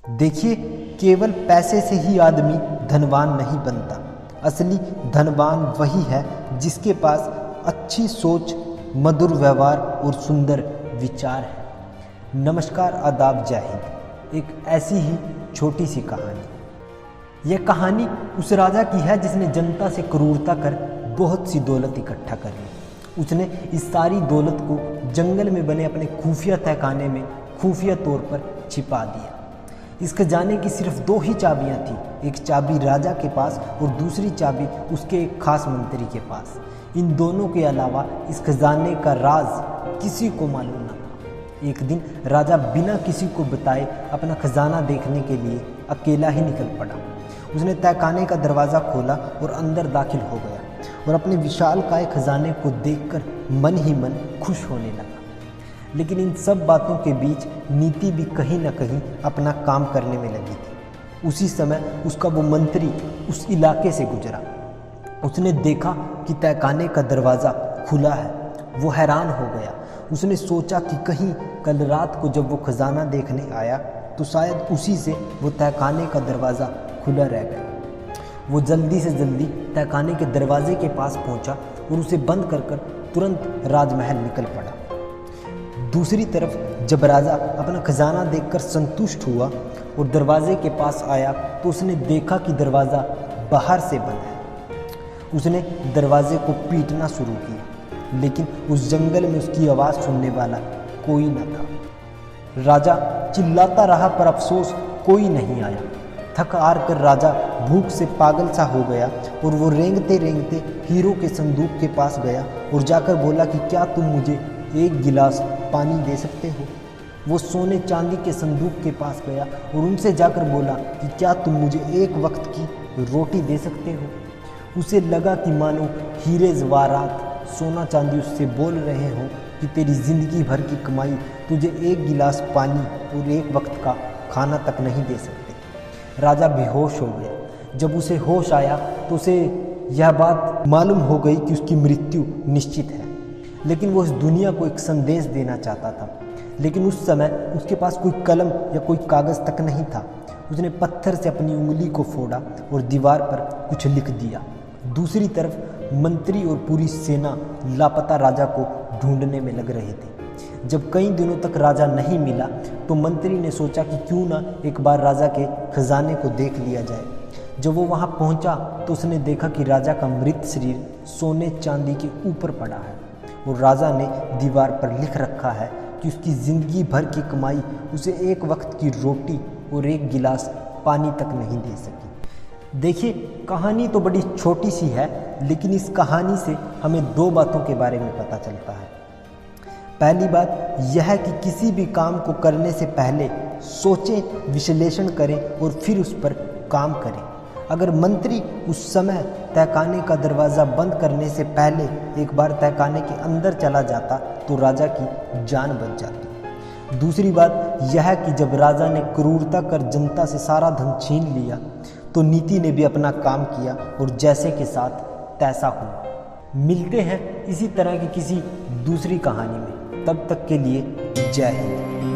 देखिए, केवल पैसे से ही आदमी धनवान नहीं बनता। असली धनवान वही है जिसके पास अच्छी सोच, मधुर व्यवहार और सुंदर विचार है। नमस्कार, आदाब, जय हिंद। एक ऐसी ही छोटी सी कहानी। यह कहानी उस राजा की है जिसने जनता से क्रूरता कर बहुत सी दौलत इकट्ठा कर ली। उसने इस सारी दौलत को जंगल में बने अपने खुफिया तहखाने में खुफिया तौर पर छिपा दिया। इस खजाने की सिर्फ 2 ही चाबियां थी, एक चाबी राजा के पास और दूसरी चाबी उसके एक खास मंत्री के पास। इन दोनों के अलावा इस खजाने का राज किसी को मालूम न था। एक दिन राजा बिना किसी को बताए अपना खजाना देखने के लिए अकेला ही निकल पड़ा। उसने तहखाने का दरवाज़ा खोला और अंदर दाखिल हो गया और अपने विशालकाय खजाने को देखकर मन ही मन खुश होने लगा। लेकिन इन सब बातों के बीच नीति भी कहीं न कहीं अपना काम करने में लगी थी। उसी समय उसका वो मंत्री उस इलाके से गुजरा। उसने देखा कि तहखाने का दरवाज़ा खुला है। वो हैरान हो गया। उसने सोचा कि कहीं कल रात को जब वो खजाना देखने आया तो शायद उसी से वो तहखाने का दरवाज़ा खुला रह गया। वो जल्दी से जल्दी तहखाने के दरवाजे के पास पहुंचा और उसे बंद कर तुरंत राजमहल निकल पड़ा। दूसरी तरफ जब राजा अपना खजाना देखकर संतुष्ट हुआ और दरवाजे के पास आया तो उसने देखा कि दरवाज़ा बाहर से बंद है। उसने दरवाजे को पीटना शुरू किया, लेकिन उस जंगल में उसकी आवाज़ सुनने वाला कोई न था। राजा चिल्लाता रहा पर अफसोस कोई नहीं आया। थक हार कर राजा भूख से पागल सा हो गया और वो रेंगते रेंगते हीरो के संदूक के पास गया और जाकर बोला कि क्या तुम मुझे एक गिलास पानी दे सकते हो। वो सोने चांदी के संदूक के पास गया और उनसे जाकर बोला कि क्या तुम मुझे एक वक्त की रोटी दे सकते हो। उसे लगा कि मानो हीरे जवाहरात सोना चांदी उससे बोल रहे हों कि तेरी ज़िंदगी भर की कमाई तुझे एक गिलास पानी और एक वक्त का खाना तक नहीं दे सकते। राजा बेहोश हो गया। जब उसे होश आया तो उसे यह बात मालूम हो गई कि उसकी मृत्यु निश्चित है। लेकिन वो इस दुनिया को एक संदेश देना चाहता था। लेकिन उस समय उसके पास कोई कलम या कोई कागज़ तक नहीं था। उसने पत्थर से अपनी उंगली को फोड़ा और दीवार पर कुछ लिख दिया। दूसरी तरफ मंत्री और पूरी सेना लापता राजा को ढूंढने में लग रहे थे। जब कई दिनों तक राजा नहीं मिला तो मंत्री ने सोचा कि क्यों ना एक बार राजा के खजाने को देख लिया जाए। जब वो वहाँ पहुँचा तो उसने देखा कि राजा का मृत शरीर सोने चांदी के ऊपर पड़ा है और राजा ने दीवार पर लिख रखा है कि उसकी ज़िंदगी भर की कमाई उसे एक वक्त की रोटी और एक गिलास पानी तक नहीं दे सकी। देखिए, कहानी तो बड़ी छोटी सी है, लेकिन इस कहानी से हमें 2 बातों के बारे में पता चलता है। पहली बात यह है कि किसी भी काम को करने से पहले सोचें, विश्लेषण करें और फिर उस पर काम करें। अगर मंत्री उस समय तहखाने का दरवाज़ा बंद करने से पहले एक बार तहखाने के अंदर चला जाता तो राजा की जान बच जाती। दूसरी बात यह है कि जब राजा ने क्रूरता कर जनता से सारा धन छीन लिया तो नीति ने भी अपना काम किया और जैसे के साथ तैसा हुआ। मिलते हैं इसी तरह की किसी दूसरी कहानी में। तब तक के लिए जय हिंद।